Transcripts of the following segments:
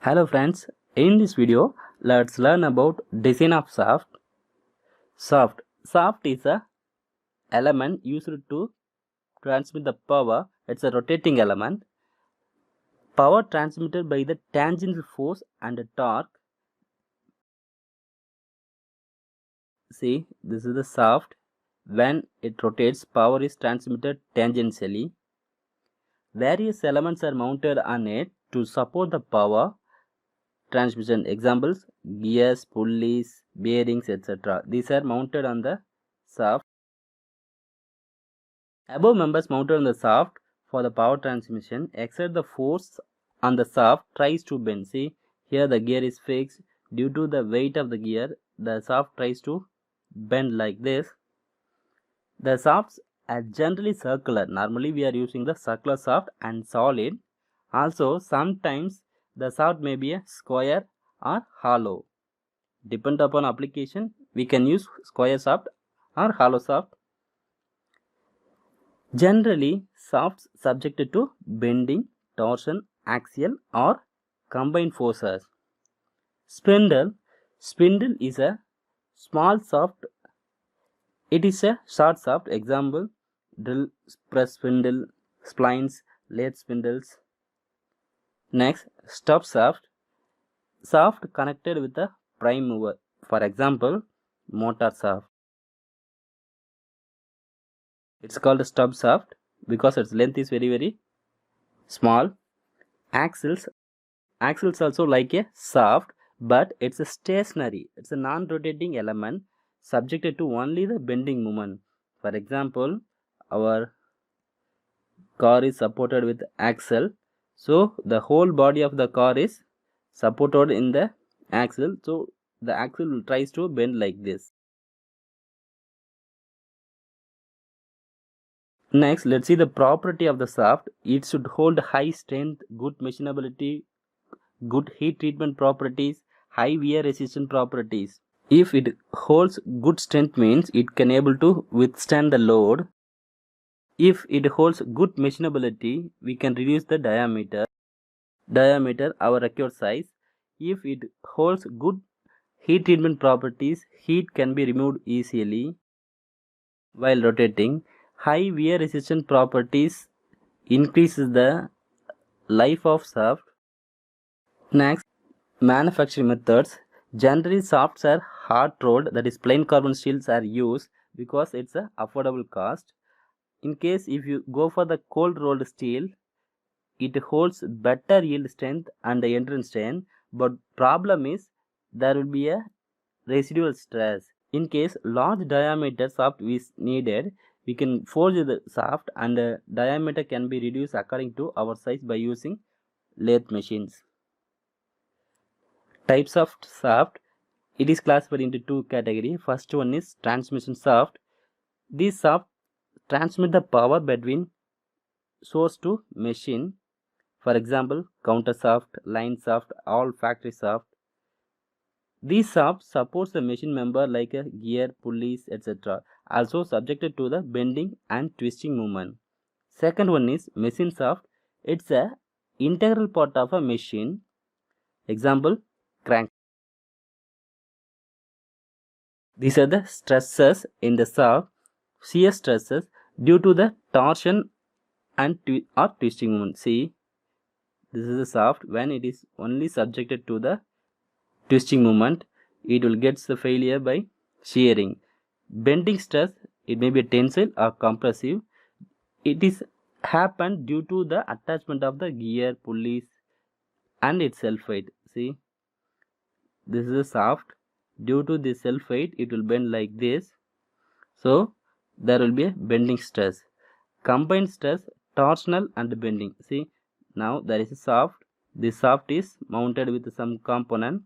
Hello friends, in this video let's learn about design of shaft. Shaft is a element used to transmit the power. It's a rotating element. Power transmitted by the tangential force and the torque. See, this is the shaft. When it rotates, power is transmitted tangentially. Various elements are mounted on it to support the power transmission. Examples: gears, pulleys, bearings, etc. These are mounted on the shaft. Above members mounted on the shaft for the power transmission exert the force on the shaft tries to bend. See, here the gear is fixed. Due to the weight of the gear, the shaft tries to bend like this. The shafts are generally circular. Normally we are using the circular shaft and solid. Also sometimes the shaft may be a square or hollow. Depend upon application, we can use square shaft or hollow shaft. Generally, shafts subjected to bending, torsion, axial or combined forces. Spindle is a small shaft. It is a short shaft. Example: drill press spindle, splines, lathe spindles. Next, stub shaft connected with a prime mover. For example, motor shaft. It's called a stub shaft because its length is very small. Axles also like a shaft, but it's a stationary. It's a non-rotating element subjected to only the bending moment. For example, our car is supported with axle, so the whole body of the car is supported in the axle, so the axle tries to bend like this. Next, let's see the property of the shaft. It should hold high strength, good machinability, good heat treatment properties, high wear resistant properties. If it holds good strength means it can able to withstand the load. If it holds good machinability, we can reduce the diameter our required size. If it holds good heat treatment properties, heat can be removed easily while rotating. High wear resistant properties increases the life of shaft. Next, manufacturing methods. Generally, shafts are hot rolled, that is plain carbon steels are used because it's a affordable cost. In case if you go for the cold rolled steel, it holds better yield strength and endurance strength, but problem is there will be a residual stress. In case large diameter shaft is needed, we can forge the shaft and the diameter can be reduced according to our size by using lathe machines. Types of shaft. It is classified into two categories. First one is transmission shaft. These shafts transmit the power between source to machine. For example, counter shaft, line shaft, all factory shaft. These shafts supports the machine member like a gear, pulleys, etc. Also subjected to the bending and twisting movement. Second one is machine shaft. It's a integral part of a machine. Example, crank. These are the stresses in the shaft. Shear stresses due to the torsion and twisting movement. See, this is the shaft. When it is only subjected to the twisting movement, it will get the failure by shearing. Bending stress, it may be tensile or compressive. It is happened due to the attachment of the gear, pulleys and its self-weight. See, this is a shaft. Due to this self-weight, it will bend like this. So there will be a bending stress. Combined stress, torsional and bending. See, now there is a shaft. This shaft is mounted with some component.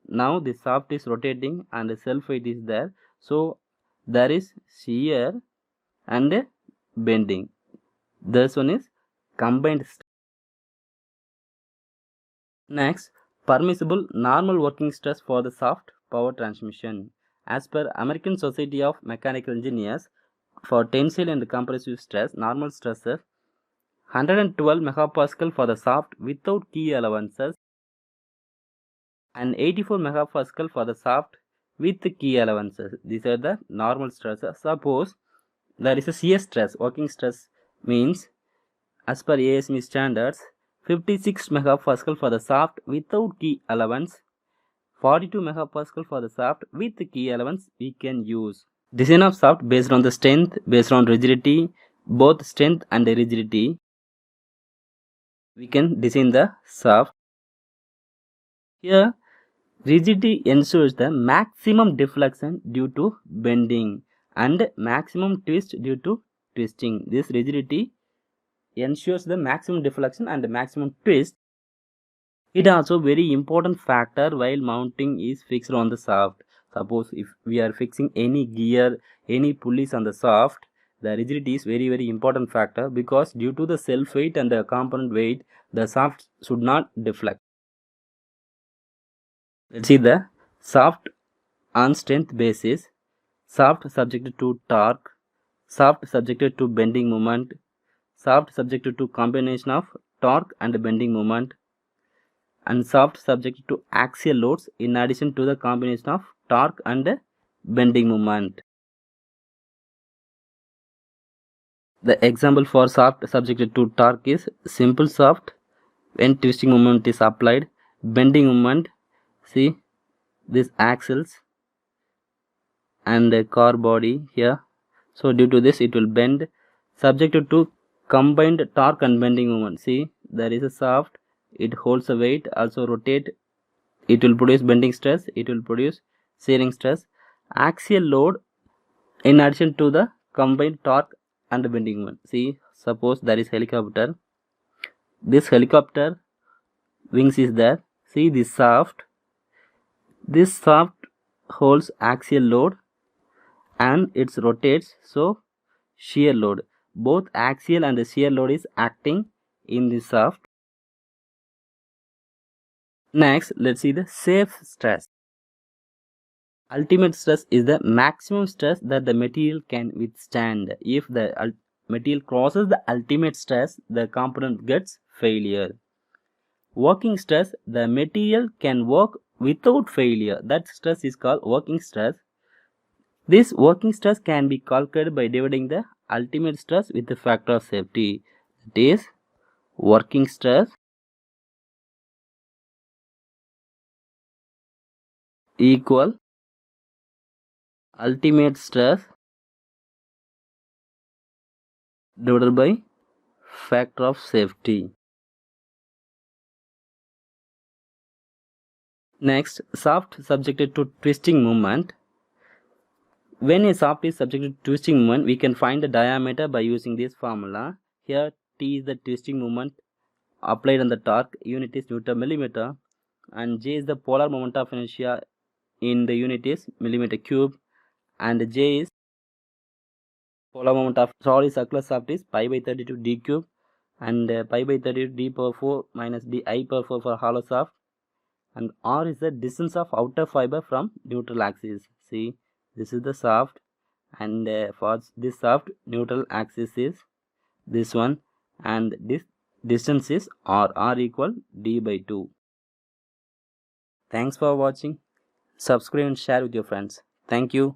Now the shaft is rotating and the self-weight is there. So there is shear and bending. This one is combined stress. Next, permissible normal working stress for the shaft power transmission. As per American Society of Mechanical Engineers, for tensile and compressive stress, normal stresses 112 megapascal for the shaft without key allowances, and 84 megapascal for the soft with key allowances. These are the normal stress. Suppose there is a CS stress, working stress means as per ASME standards 56 megapascal for the soft without key allowance, 42 megapascal for the soft with key allowance we can use. Design of soft based on the strength, based on rigidity, both strength and rigidity. We can design the soft. Here, rigidity ensures the maximum deflection due to bending and maximum twist due to twisting. This rigidity ensures the maximum deflection and maximum twist. It also very important factor while mounting is fixed on the shaft. Suppose if we are fixing any gear, any pulleys on the shaft, the rigidity is very important factor, because due to the self weight and the component weight, the shaft should not deflect. Let's see the shaft on strength basis. Shaft subjected to torque, shaft subjected to bending moment, shaft subjected to combination of torque and bending moment, and shaft subjected to axial loads in addition to the combination of torque and bending moment. The example for shaft subjected to torque is simple shaft when twisting moment is applied, bending moment, see these axles and the car body here. So due to this it will bend, subjected to combined torque and bending moment. See, there is a shaft, it holds a weight, also rotate, it will produce bending stress, it will produce shearing stress. Axial load in addition to the combined torque and bending moment. See, suppose there is helicopter, this helicopter wings is there. See this shaft holds axial load and it rotates, so shear load, both axial and shear load is acting in the shaft. Next, let's see the safe stress. Ultimate stress is the maximum stress that the material can withstand. If the material crosses the ultimate stress, the component gets failure. Working stress, the material can work without failure. That stress is called working stress. This working stress can be calculated by dividing the ultimate stress with the factor of safety. That is, working stress equal ultimate stress divided by factor of safety. Next, shaft subjected to twisting moment. When a shaft is subjected to twisting moment, we can find the diameter by using this formula. Here T is the twisting moment applied on the torque, unit is Newton millimeter, and J is the polar moment of inertia, in the unit is millimeter cube, and J is polar moment of solid circular shaft is pi by 32 d cube, and pi by 32 d power 4 minus d I power 4 for hollow shaft, and R is the distance of outer fiber from neutral axis. See, this is the shaft, and for this shaft neutral axis is this one, and this distance is R equal d by 2. Thanks for watching. Subscribe and share with your friends. Thank you.